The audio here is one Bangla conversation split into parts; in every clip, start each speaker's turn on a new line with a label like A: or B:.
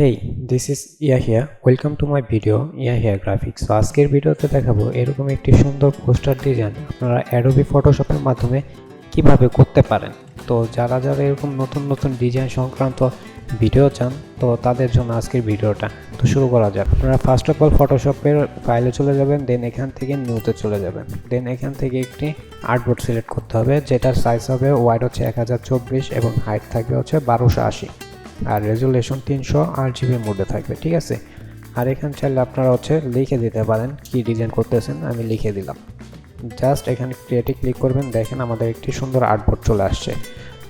A: Hey, this is Yahiya. Welcome to my video Yahiya graphics. তো আজকের ভিডিওতে দেখাবো এরকম একটি সুন্দর পোস্টার ডিজাইন আপনারা অ্যাডোবি ফটোশপের মাধ্যমে কিভাবে করতে পারেন। তো যারা এরকম নতুন নতুন ডিজাইন সংক্রান্ত ভিডিও চান তো তাদের জন্য আজকের ভিডিওটা। তো শুরু করা যাক। আপনারা ফার্স্ট অফ অল ফটোশপের ফাইলে চলে যাবেন, দেন এখান থেকে নিউতে চলে যাবেন, দেন এখান থেকে একটি আর্টবোর্ড সিলেক্ট করতে হবে, যেটার সাইজ হবে ওয়াইড হচ্ছে 1024 এবং হাইট থাকবে হচ্ছে 1280 আর রেজুলেশন 300 RGB মোডে থাকবে। ঠিক আছে, আর এখানে চাইলে আপনারা লিখে দিতে পারেন কি ডিজাইন করতেছেন। আমি লিখে দিলাম, জাস্ট এখানে ক্রিয়েটে ক্লিক করবেন। দেখেন আমাদের একটি সুন্দর আর্টবোর্ড চলে আসছে।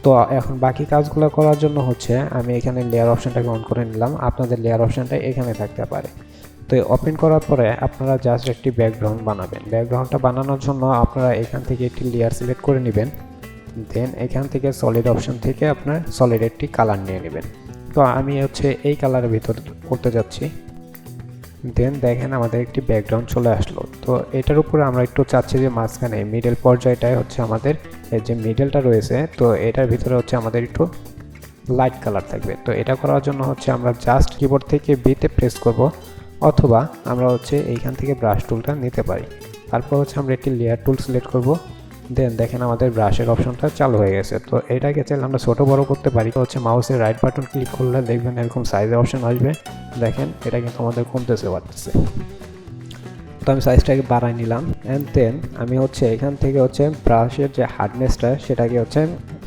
A: তো এখন বাকি কাজগুলো করার জন্য আমি এখানে লেয়ার অপশনটাকে অন করে নিলাম। আপনাদের লেয়ার অপশনটা এখানে থাকতে পারে। তো ওপেন করার পরে আপনারা জাস্ট একটি ব্যাকগ্রাউন্ড বানাবেন। ব্যাকগ্রাউন্ডটা বানানোর জন্য আপনারা এখান থেকে একটি লেয়ার সিলেক্ট করে নেবেন, দেন এখান থেকে সলিড অপশন থেকে আপনার সলিড একটি কালার নিয়ে নেবেন। তো আমি এই কালারের ভিতর করতে যাচ্ছি। দেন দেখেন আমাদের একটি ব্যাকগ্রাউন্ড চলে আসলো। তো এটার উপরে আমরা একটু চাচ্ছি যে মাঝখানে মিডল পর্যায়টায় আমাদের এই যে মিডলটা রয়েছে, তো এটার ভিতরে আমাদের একটু লাইট কালার থাকবে। তো এটা করার জন্য আমরা জাস্ট কিবোর্ড থেকে বিতে প্রেস করব, অথবা আমরা এইখান থেকে ব্রাশ টুলটা নিতে পারি। তারপর আমরা একটি লেয়ার টুল সিলেক্ট করব, দেন দেখেন আমাদের ব্রাশের অপশনটা চালু হয়ে গেছে। তো এটাকে চাইলে আমরা ছোটো বড়ো করতে পারি। তো মাউসের রাইট বাটন ক্লিক করলে দেখবেন এরকম সাইজের অপশন আসবে। দেখেন এটা কিন্তু আমাদের কমতেছে বাড়তেছে। তো আমি সাইজটাকে বাড়াই নিলাম, অ্যান্ড দেন আমি এখান থেকে ব্রাশের যে হার্ডনেসটা সেটাকে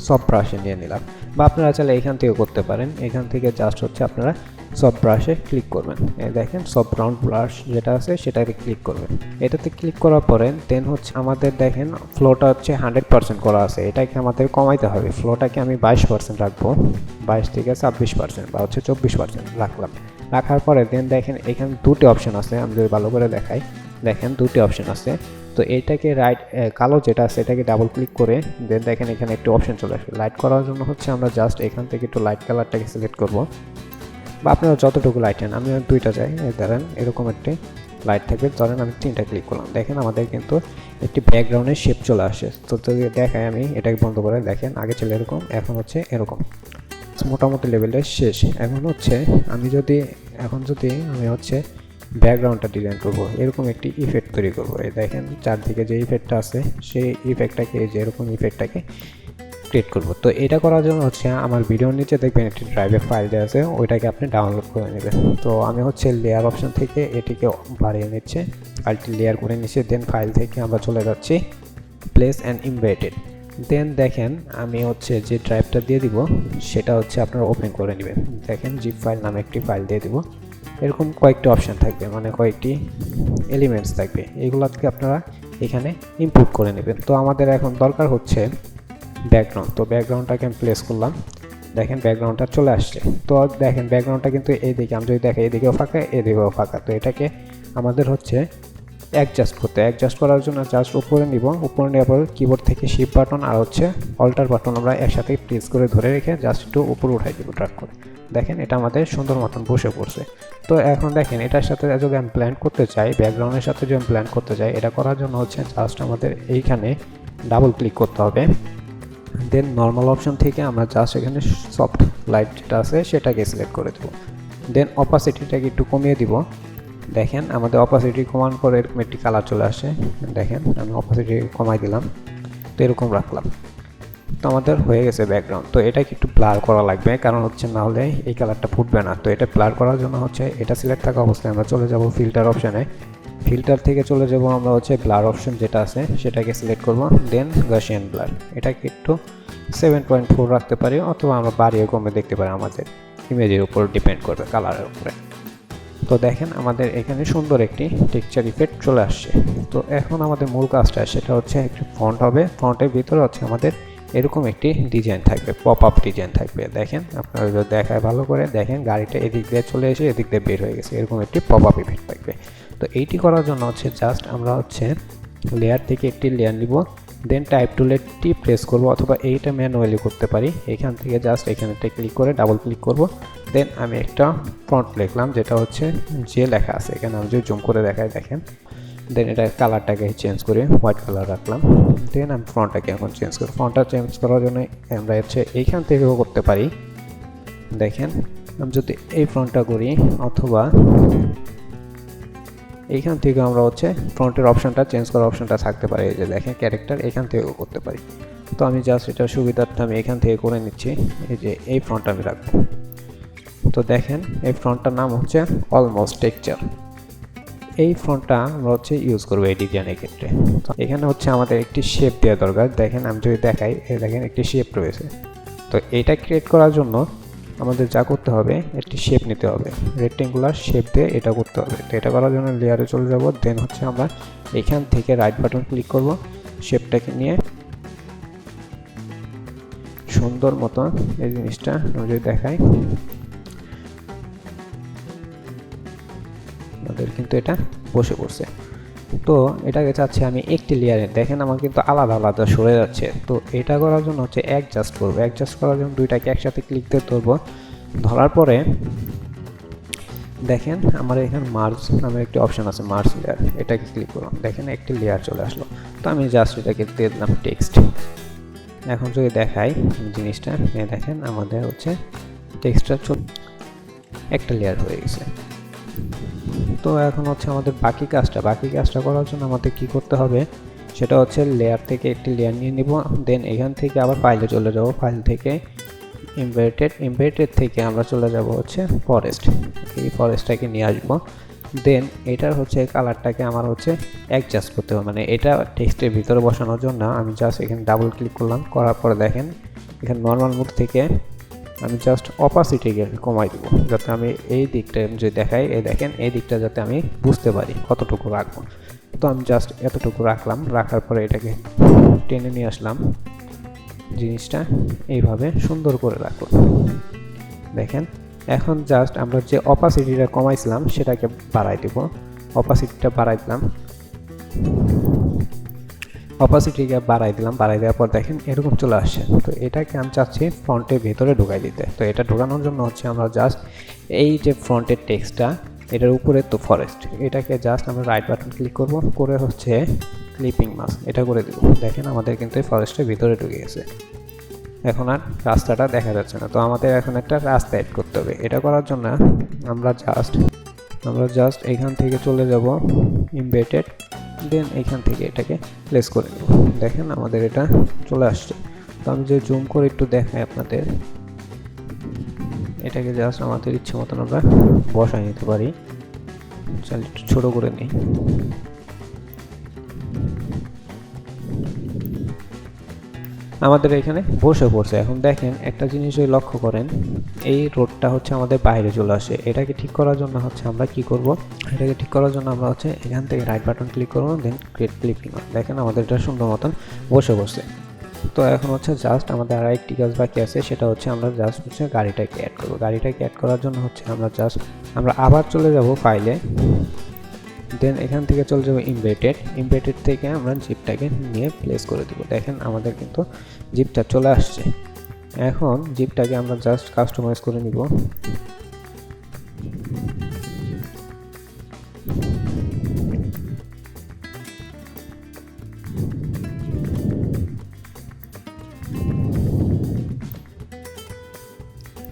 A: সফট ব্রাশে নিয়ে নিলাম, বা আপনারা চাইলে এখান থেকে করতে পারেন। এখান থেকে জাস্ট আপনারা সফট ব্রাশে ক্লিক করবেন। দেখেন সফট রাউন্ড ব্রাশ যেটা আছে সেটাকে ক্লিক করবেন। এটাতে ক্লিক করার পরে দেন আমাদের দেখেন ফ্লোটা 100% করা আছে। এটাকে আমাদের কমাইতে হবে। ফ্লোটাকে আমি 22% রাখবো, 22 থেকে 26% বা 24% রাখলাম। রাখার পরে দেন দেখেন এখানে দুটি অপশন আছে। আমি যদি ভালো করে দেখাই, দেখেন দুটি অপশন আছে। তো এইটাকে রাইট কালো যেটা আছে এটাকে ডাবল ক্লিক করে দেন দেখেন এখানে একটি অপশন চলে আসবে লাইট করার জন্য। আমরা জাস্ট এখান থেকে একটু লাইট কালারটাকে সিলেক্ট করব, বা আপনারা যতটুকু লাইট নেন। আমি দুইটা চাই, ধরেন এরকম একটি লাইট থাকবে। ধরেন আমি 3টা ক্লিক করলাম, দেখেন আমাদের কিন্তু একটি ব্যাকগ্রাউন্ডের শেপ চলে আসে। তো যদি দেখাই আমি এটাকে বন্ধ করে, দেখেন আগে ছিল এরকম, এখন এরকম। মোটামুটি লেভেলের শেষ। এখন আমি যদি ব্যাকগ্রাউন্ডটা ডিজাইন করব, এরকম একটি ইফেক্ট তৈরি করব। এই দেখেন চারদিকে যে ইফেক্টটা আছে সেই ইফেক্টটাকে যে এরকম ইফেক্টটাকে ক্রিয়েট করব। তো এটা করার জন্য আমার ভিডিওর নিচে দেখবেন একটি ড্রাইভে ফাইল দেওয়া আছে, ওইটাকে আপনি ডাউনলোড করে নেবেন। তো আমি লেয়ার অপশন থেকে এটিকে বাড়িয়ে নিচ্ছে, ফাইলটি লেয়ার করে নিচ্ছে। দেন ফাইল থেকে আমরা চলে যাচ্ছি প্লেস অ্যান্ড এমবেডেড। দেন দেখেন আমি যে ড্রাইভটা দিয়ে দিব সেটা আপনারা ওপেন করে নেবেন। দেখেন জিপ ফাইল নামে একটি ফাইল দিয়ে দিব। এরকম কয়েকটি অপশন থাকবে, মানে কয়েকটি এলিমেন্টস থাকবে, এগুলোকে আপনারা এখানে ইনপুট করে নেবেন। তো আমাদের এখন দরকার ব্যাকগ্রাউন্ড। তো ব্যাকগ্রাউন্ডটাকে আমি প্লেস করলাম, দেখেন ব্যাকগ্রাউন্ডটা চলে আসছে। তো দেখেন ব্যাকগ্রাউন্ডটা কিন্তু এইদিকে, আমি যদি দেখাই এদিকেও ফাঁকা এদিকেও ফাঁকা। তো এটাকে আমাদের অ্যাডজাস্ট করার জন্য জাস্ট উপরে নিব। উপরে নেওয়ার পর কিবোর্ড থেকে শিফট বাটন আর অল্টার বাটন আমরা একসাথে প্রেস করে ধরে রেখে জাস্ট একটু উপরে উঠাই দিব ড্র্যাগ করে। দেখেন এটা আমাদের সুন্দর মতন বসে পড়ছে। তো এখন দেখেন এটার সাথে যদি আমি ব্লেন্ড করতে চাই, ব্যাকগ্রাউন্ডের সাথে যদি আমি ব্লেন্ড করতে চাই, এটা করার জন্য জাস্ট আমাদের এইখানে ডাবল ক্লিক করতে হবে। দেন নর্মাল অপশন থেকে আমরা জাস্ট এখানে সফট লাইট যেটা আছে সেটাকে সিলেক্ট করে দেবো। দেন অপাসিটিটাকে একটু কমিয়ে দিব। দেখেন আমাদের অপাসিটি কমানোর পরে এরকম একটি কালার চলে আসে। দেখেন আমি অপাসিটি কমাই দিলাম, তো এরকম রাখলাম। তো আমাদের হয়ে গেছে ব্যাকগ্রাউন্ড। তো এটাকে একটু ব্লার করা লাগবে, কারণ না হলে এই কালারটা ফুটবে না। তো এটা ব্লার করার জন্য এটা সিলেক্ট থাকা অবস্থায় আমরা চলে যাব ফিল্টার অপশানে। ফিল্টার থেকে চলে যাব আমরা ব্লার অপশন যেটা আছে সেটাকে সিলেক্ট করব। দেন গাউসিয়ান ব্লার, এটাকে একটু 7.4 রাখতে পারি, অথবা আমরা বাড়িয়ে কমে দেখতে পারি, আমাদের ইমেজের উপর ডিপেন্ড করবে, কালারের উপরে। তো দেখেন আমাদের এখানে সুন্দর একটি টেক্সচার ইফেক্ট চলে আসছে। তো এখন আমাদের মূল কাজটা সেটা একটি ফন্ট হবে। ফন্টের ভিতরে আমাদের এরকম একটি ডিজাইন থাকবে, পপ আপ ডিজাইন থাকবে। দেখেন আপনারা যদি দেখায় ভালো করে, দেখেন গাড়িটা এদিক দিয়ে চলে এসে এদিক দিয়ে বের হয়ে গেছে, এরকম একটি পপ আপ ইফেক্ট থাকবে। তো এইটি করার জন্য জাস্ট আমরা লেয়ার থেকে একটি লেয়ার নিব, দেন টাইপ টুলেরটি প্রেস করব, অথবা এইটা ম্যানুয়ালি করতে পারি। এখান থেকে জাস্ট এখানেটা ক্লিক করে ডাবল ক্লিক করব। দেন আমি একটা ফন্ট লিখলাম, যেটা যে লেখা আছে এখানে আমি যদি জুম করে দেখাই, দেখেন। দেন এটা কালারটাকে চেঞ্জ করে হোয়াইট কালার রাখলাম। দেন আমি ফন্টটাকে এখন চেঞ্জ করি। ফন্টটা চেঞ্জ করার জন্য আমরা এইখান থেকেও করতে পারি। দেখেন আমি যদি এই ফ্রন্টটা করি অথবা এইখান থেকে আমরা হচ্ছে ফ্রন্টের অপশনটা চেঞ্জ করার অপশনটা থাকতে পারে, এই যে দেখেন ক্যারেক্টার এখান থেকেও করতে পারি। তো আমি জাস্ট এটা সুবিধার্থে আমি এখান থেকে করে নিচ্ছি, এই যে এই ফ্রন্টটা আমি রাখবো। তো দেখেন এই ফ্রন্টটার নাম হচ্ছে অলমোস্ট টেক্সচার। এই ফ্রন্টটা আমরা হচ্ছে ইউজ করবো এই ডিজাইনের ক্ষেত্রে। তো এখানে হচ্ছে আমাদের একটি শেপ দেওয়া দরকার। দেখেন আমি যদি দেখাই, দেখেন একটি শেপ রয়েছে। তো এটা ক্রিয়েট করার জন্য আমাদের যা করতে হবে, একটি শেপ নিতে হবে, রেক্টেঙ্গুলার শেপ দিয়ে এটা করতে হবে। তো এটা করার জন্য লেয়ারে চলে যাব, দেন হচ্ছে আমরা এখান থেকে রাইট বাটন ক্লিক করব, শেপটাকে নিয়ে সুন্দর মতো এই জিনিসটা আমি যদি দেখাই, আমাদের কিন্তু এটা বসে পড়ছে। তো এটাকে চাচ্ছি আমি একটি লেয়ারে, দেখেন আমার কিন্তু আলাদা আলাদা সরে যাচ্ছে। তো এটা করার জন্য হচ্ছে অ্যাডজাস্ট করবো। অ্যাডজাস্ট করার জন্য দুইটাকে একসাথে ক্লিক দিয়ে ধরবো, ধরার পরে দেখেন আমার এখানে মার্জ নামের একটি অপশন আছে, মার্জ লেয়ার, এটাকে ক্লিক করলাম, দেখেন একটি লেয়ার চলে আসলো। তো আমি জাস্ট এটাকে দিয়ে দিলাম টেক্সট। এখন যদি দেখাই জিনিসটা, দেখেন আমাদের হচ্ছে টেক্সটটা একটা লেয়ার হয়ে গেছে। তো এখন হচ্ছে আমাদের বাকি কাজটা করার জন্য আমাদের কি করতে হবে, সেটা হচ্ছে লেয়ার থেকে একটি লেয়ার নিয়ে নিব, দেন এখান থেকে আবার ফাইলে চলে যাব, ফাইল থেকে ইমবেডেড থেকে আমরা চলে যাব হচ্ছে ফরেস্ট, এই ফরেস্টটাকে নিয়ে আসবো। দেন এটার হচ্ছে কালারটাকে আমার হচ্ছে অ্যাডজাস্ট করতে হবে, মানে এটা টেক্সটের ভিতরে বসানোর জন্য আমি জাস্ট এখানে ডাবল ক্লিক করলাম, করার পরে দেখেন এখানে নর্মাল মোড থেকে আমি জাস্ট অপাসিটিকে কমাই দেবো, যাতে আমি এই দিকটা যদি দেখাই, এই দেখেন এই দিকটা যাতে আমি বুঝতে পারি কতটুকু রাখবো। তো আমি জাস্ট এতটুকু রাখলাম, রাখার পরে এটাকে টেনে নিয়ে আসলাম, জিনিসটা এইভাবে সুন্দর করে রাখবো। দেখেন এখন জাস্ট আমরা যে অপাসিটিটা কমাইছিলাম সেটাকে বাড়াই দেব, অপাসিটিটা বাড়াই দিলাম, অপাসিটিকে বাড়াই দিলাম, বাড়াই দেওয়ার পর দেখেন এরকম চলে আসছে। তো এটাকে আমি চাচ্ছি ফ্রন্টের ভেতরে ঢুকাই দিতে। তো এটা ঢোকানোর জন্য হচ্ছে আমরা জাস্ট এই যে ফ্রন্টের টেক্সটটা এটার উপরে তো ফরেস্ট, এটাকে জাস্ট আমরা রাইট বাটন ক্লিক করব, করে হচ্ছে ক্লিপিং মাস্ক এটা করে দেব। দেখেন আমাদের কিন্তু এই ফরেস্টের ভিতরে ঢুকে গেছে, এখন আর রাস্তাটা দেখা যাচ্ছে না। তো আমাদের এখন একটা রাস্তা এড করতে হবে। এটা করার জন্য আমরা জাস্ট এখান থেকে চলে যাব এমবেডেড, দেন এখান থেকে এটাকে প্লেস করে নেব। দেখেন আমাদের এটা চলে আসছে। তো আমি যে জুম করে একটু দেখাই আপনাদের, এটাকে জাস্ট আমাদের ইচ্ছে মতন আমরা বসাই নিতে পারি। চল একটু ছোট করে নিই। আমাদের এখানে বসে পড়ছে। এখন দেখেন একটা জিনিসই লক্ষ্য করেন, এই রোডটা হচ্ছে আমাদের বাইরে চলে আসে। এটাকে ঠিক করার জন্য হচ্ছে আমরা কি করব, এটাকে ঠিক করার জন্য আমরা হচ্ছে এখান থেকে রাইট বাটন ক্লিক করব, দেন ক্রিয়েট ক্লিপিং। দেখেন আমাদের এটা সুন্দর মতন বসে পড়ছে। তো এখন হচ্ছে জাস্ট আমাদের আর একটি কাজ বাকি আছে, সেটা হচ্ছে আমরা জাস্ট হচ্ছে গাড়িটাকে অ্যাড করব। গাড়িটাকে অ্যাড করার জন্য হচ্ছে আমরা আবার চলে যাব ফাইলে, দেন এখান থেকে চলে যাবো এমবেডেড থেকে আমরা জিপটাকে নিয়ে প্লেস করে দেবো। দেখেন আমাদের কিন্তু জিপটা চলে আসছে। এখন জিপটাকে আমরা জাস্ট কাস্টমাইজ করে নিব।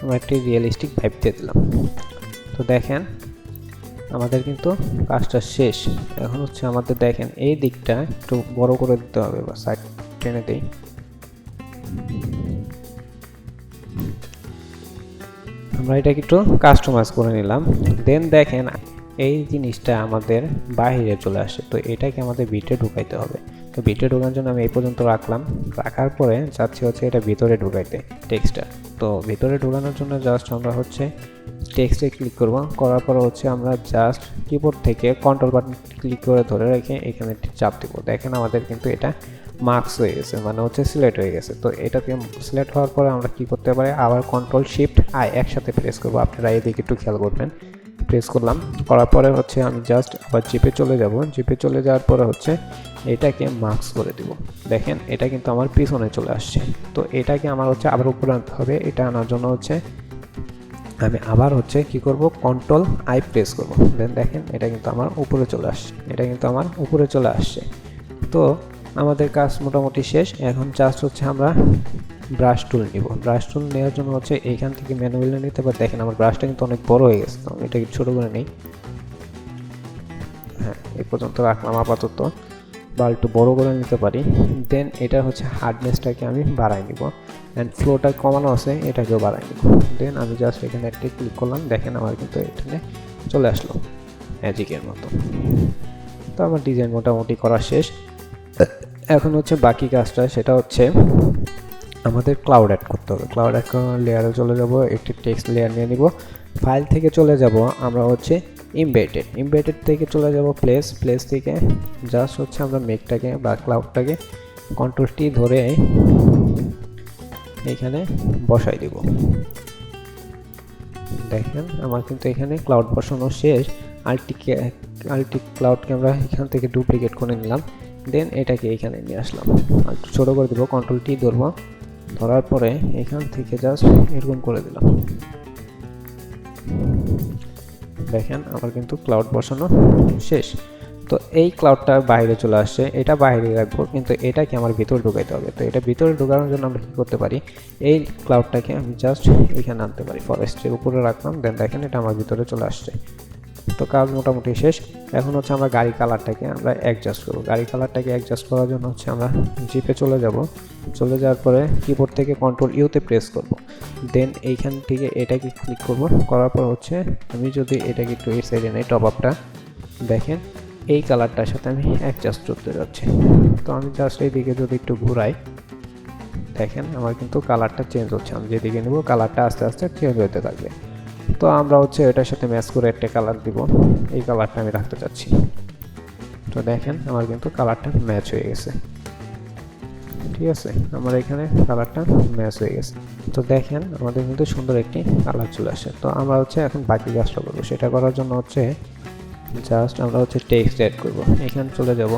A: আমরা একটি রিয়েলিস্টিক ভাইব দিয়ে দিলাম। তো দেখেন আমাদের কিন্তু কাজটা শেষ। এখন হচ্ছে আমাদের দেখেন এই দিকটা একটু বড় করে দিতে হবে, বা সাইড টেনে দেই। আমরা এটাকে একটু কাস্টমাইজ করে নিলাম। দেন দেখেন এই জিনিসটা আমাদের বাইরে চলে আসে। তো এটাকে আমাদের বিটে ঢুকাইতে হবে। তো বিটে ঢোকানোর জন্য আমি এই পর্যন্ত রাখলাম, রাখার পরে চাচ্ছি হচ্ছে এটা ভিতরে ঢুকাইতে টেক্সটটা। তো ভিতরে ঢোকানোর জন্য জাস্ট আমরা হচ্ছে টেক্সটে ক্লিক করব, করার পর হচ্ছে আমরা জাস্ট কিবোর্ড থেকে কন্ট্রোল বাটন ক্লিক করে ধরে রেখে এখানে একটি চাপ দেব। দেখেন আমাদের কিন্তু এটা মার্কস হয়ে গেছে, মানে হচ্ছে সিলেক্ট হয়ে গেছে। তো এটাকে সিলেক্ট হওয়ার পরে আমরা কি করতে পারি, আবার কন্ট্রোল শিফট আই একসাথে প্রেস করব। আপনারা এদিকে একটু খেয়াল করবেন। প্রেস করলাম, করার পরে হচ্ছে আমি জাস্ট আবার জিপে চলে যাব। জিপে চলে যাওয়ার পরে হচ্ছে এটাকে মার্কস করে দিব। দেখেন এটা কিন্তু আমার পিছনে চলে আসছে। তো এটাকে আমার হচ্ছে আবার উপরে আনতে হবে। এটা আনার জন্য হচ্ছে আমি আবার হচ্ছে কি করব, কন্ট্রোল আই প্রেস করব। দেন দেখেন এটা কিন্তু আমার উপরে চলে আসছে। তো আমাদের কাজ মোটামুটি শেষ। এখন জাস্ট হচ্ছে আমরা ব্রাশ টুল নিব। ব্রাশ টুল নেওয়ার জন্য হচ্ছে এইখান থেকে ম্যানুয়ালি নিতে পারি। দেখেন আমার ব্রাশটা কিন্তু অনেক বড় হয়ে গেছে, তো আমি এটাকে ছোটো করে নিই। হ্যাঁ, এই পর্যন্ত রাখলাম আপাতত, বা একটু বড়ো করে নিতে পারি। দেন এটা হচ্ছে হার্ডনেসটাকে আমি বাড়াই নিব, অ্যান্ড ফ্লোটা কমানো আছে এটাকেও বাড়াই নিব। দেন আমি জাস্ট এখানে একটা ক্লিক করলাম, দেখেন আমার কিন্তু এখানে চলে আসলো ম্যাজিকের মতো। তো আমার ডিজাইন মোটামুটি করা শেষ। এখন হচ্ছে বাকি কাজটা, সেটা হচ্ছে আমাদের ক্লাউড অ্যাড করতে হবে। ক্লাউড অ্যাড করার লেয়ারে চলে যাব, একটি টেক্সট লেয়ার নিয়ে নিব। ফাইল থেকে চলে যাব আমরা হচ্ছে ইমবেডেড থেকে চলে যাব প্লেস থেকে জাস্ট হচ্ছে আমরা মেঘটাকে বা ক্লাউডটাকে কন্ট্রোল টি ধরে এখানে বসাই দিব। দেখেন আমার কিন্তু এখানে ক্লাউড বসানো শেষ। আলটি ক্লাউডকে আমরা এখান থেকে ডুপ্লিকেট করে নিলাম। দেন এটাকে এখানে নিয়ে আসলাম, আর একটু ছোটো করে দেবো, কন্ট্রোল টি ধরবো, ধরার পরে এখান থেকে জাস্ট এরকম করে দিলাম। দেখেন আমার কিন্তু ক্লাউড বসানো শেষ। তো এই ক্লাউডটা বাইরে চলে আসছে, এটা বাইরে রাখবো, কিন্তু এটাকে আমার ভিতরে ঢুকাইতে হবে। তো এটা ভিতরে ঢোকানোর জন্য আমরা কী করতে পারি, এই ক্লাউডটাকে আমি জাস্ট এখানে আনতে পারি, ফরেস্টের উপরে রাখলাম। দেন দেখেন এটা আমার ভিতরে চলে আসছে। তো কাজ মোটামুটি শেষ। এখন হচ্ছে আমরা গাড়ি কালারটাকে আমরা অ্যাডজাস্ট করবো। গাড়ি কালারটাকে অ্যাডজাস্ট করার জন্য হচ্ছে আমরা জিপে চলে যাব। চলে যাওয়ার পরে কিবোর্ড থেকে কন্ট্রোল ইউতে প্রেস করব। দেন এইখান থেকে এটাকে ক্লিক করব, করার পর হচ্ছে আমি যদি এটাকে একটু এই সাইডে নেই, টপ আপটা দেখেন এই কালারটার সাথে আমি অ্যাডজাস্ট করতে যাচ্ছি। তো আমি জাস্ট এই দিকে যদি একটু ঘুরাই, দেখেন আমার কিন্তু কালারটা চেঞ্জ হচ্ছে। আমি যেদিকে নেব কালারটা আস্তে আস্তে চেঞ্জ হতে থাকবে। তো আমরা হচ্ছে এটার সাথে ম্যাচ করে একটা কালার দিব, এই কালারটা আমি রাখতে চাচ্ছি। তো দেখেন আমার কিন্তু কালারটা ম্যাচ হয়ে গেছে। ঠিক আছে, আমার এখানে কালারটা ম্যাচ হয়ে গেছে। তো দেখেন আমাদের কিন্তু সুন্দর একটি কালার চলে আসে। তো আমরা হচ্ছে এখন বাকি কাজটা করবো। সেটা করার জন্য হচ্ছে জাস্ট আমরা হচ্ছে টেক্সট অ্যাড করব। এখানে চলে যাব,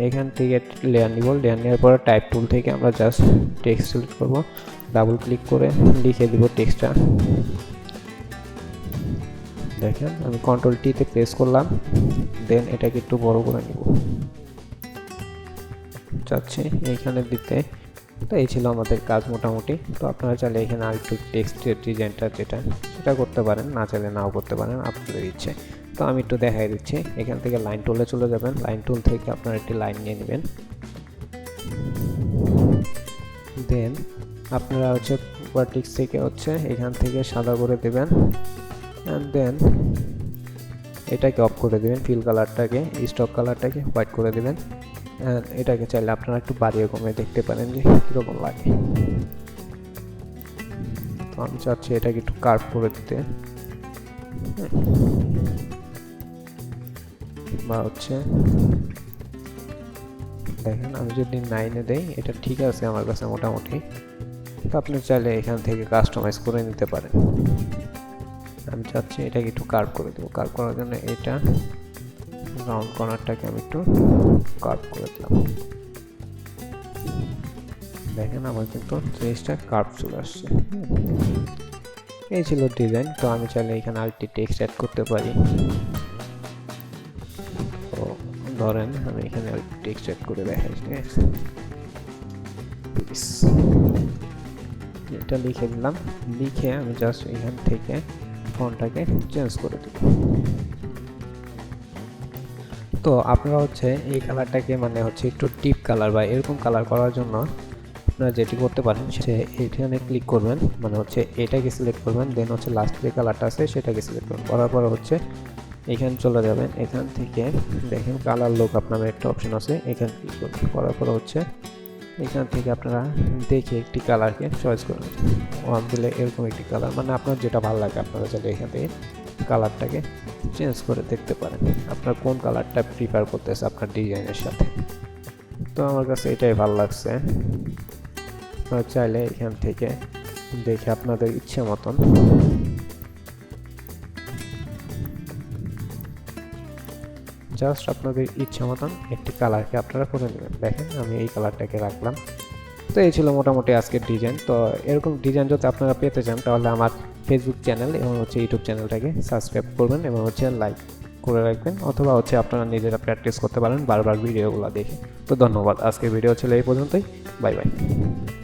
A: এখান থেকে লেয়ার নিব। লেয়ার নেওয়ার পরে টাইপ টুল থেকে আমরা জাস্ট টেক্সট সিলেক্ট করব, ডাবল ক্লিক করে লিখে দিব টেক্সটটা। দেখেন আমি কন্ট্রোল টিতে প্রেস করলাম, দেন এটাকে একটু বড় করে নিব চাচ্ছি এইখানে দিতে। তো এই ছিল আমাদের কাজ মোটামুটি। তো আপনারা চাইলে এখানে আর একটু টেক্সটের ডিজাইনটা যেটা সেটা করতে পারেন, না চাইলে নাও করতে পারেন, আপনাদের ইচ্ছে। তো আমি একটু দেখাই দিচ্ছি। এখান থেকে লাইন টুলে চলে যাবেন, লাইন টুল থেকে আপনারা একটি লাইন নিয়ে নেবেন। দেন আপনারা হচ্ছে ভার্টেক্স থেকে হচ্ছে এখান থেকে সাদা করে দেবেন, অ্যান্ড দেন এটাকে অফ করে দেবেন, ফিল কালারটাকে, স্টক কালারটাকে হোয়াইট করে দেবেন। এটাকে চাইলে আপনারা একটু বাড়িয়ে কমে দেখতে পারেন যে কীরকম লাগে। তো আমি চাচ্ছি এটাকে একটু কার্ভ করে দিতে, বা হচ্ছে দেখেন আমি যদি 9-এ দেই এটা ঠিক আছে আমার কাছে মোটামুটি। তো আপনি চাইলে এখান থেকে কাস্টমাইজ করে নিতে পারেন। আমি চাচ্ছি এটাকে একটু কার্ভ করে দেবো। কার্ভ করার জন্য এটা রাউন্ড কর্নারটাকে আমি একটু কার্ভ করে দিলাম। দেখেন আমার কিন্তু জিনিসটা কার্ভ চলে আসছে। এই ছিল ডিজাইন। তো আমি চাইলে এখানে আরেকটি টেক্সট অ্যাড করতে পারি। তো ধরেন আমি এখানে আরেকটি টেক্সট অ্যাড করে দেখাই, ঠিক আছে, এটা লিখে দিলাম। লিখে আমি জাস্ট এখান থেকে ফন্টটাকে চেঞ্জ করে দেব। তো আপনারা হচ্ছে এই কালারটাকে মানে হচ্ছে একটু ডিপ কালার বা এরকম কালার করার জন্য আপনারা যেটি করতে পারেন সে এখানে ক্লিক করবেন, মানে হচ্ছে এটাকে সিলেক্ট করবেন, দেন হচ্ছে লাস্ট যে কালারটা আছে সেটাকে সিলেক্ট করবেন। করার পরে হচ্ছে এখানে চলে যাবেন, এখান থেকে দেখেন কালার লোক আপনার একটা অপশন আছে, এখানে ক্লিক করবেন। করার পরে হচ্ছে এখান থেকে আপনারা দেখে একটি কালারকে চয়েস করবেন। ওয়ান দিলে এরকম একটি কালার, মানে আপনার যেটা ভালো লাগে আপনারা চাইলে এখান থেকে কালারটাকে চেঞ্জ করে দেখতে পারেন আপনার কোন কালারটা প্রিফার করতেছে আপনার ডিজাইনের সাথে। তো আমার কাছে এটাই ভালো লাগছে। আপনারা চাইলে এখান থেকে দেখে আপনাদের ইচ্ছে মতন জাস্ট আপনাদের ইচ্ছা মতন একটি কালারকে আপনারা করে নেবেন। দেখেন আমি এই কালারটাকে রাখলাম। তো এই ছিল মোটামুটি আজকের ডিজাইন। তো এরকম ডিজাইন যদি আপনারা পেতে চান তাহলে আমার ফেসবুক চ্যানেল এবং হচ্ছে ইউটিউব চ্যানেলটাকে সাবস্ক্রাইব করবেন এবং হচ্ছে লাইক করে রাখবেন, অথবা হচ্ছে আপনারা নিজেরা প্র্যাকটিস করতে পারেন বারবার ভিডিওগুলো দেখে। তো ধন্যবাদ, আজকের ভিডিও ছিল এই পর্যন্তই। Bye bye.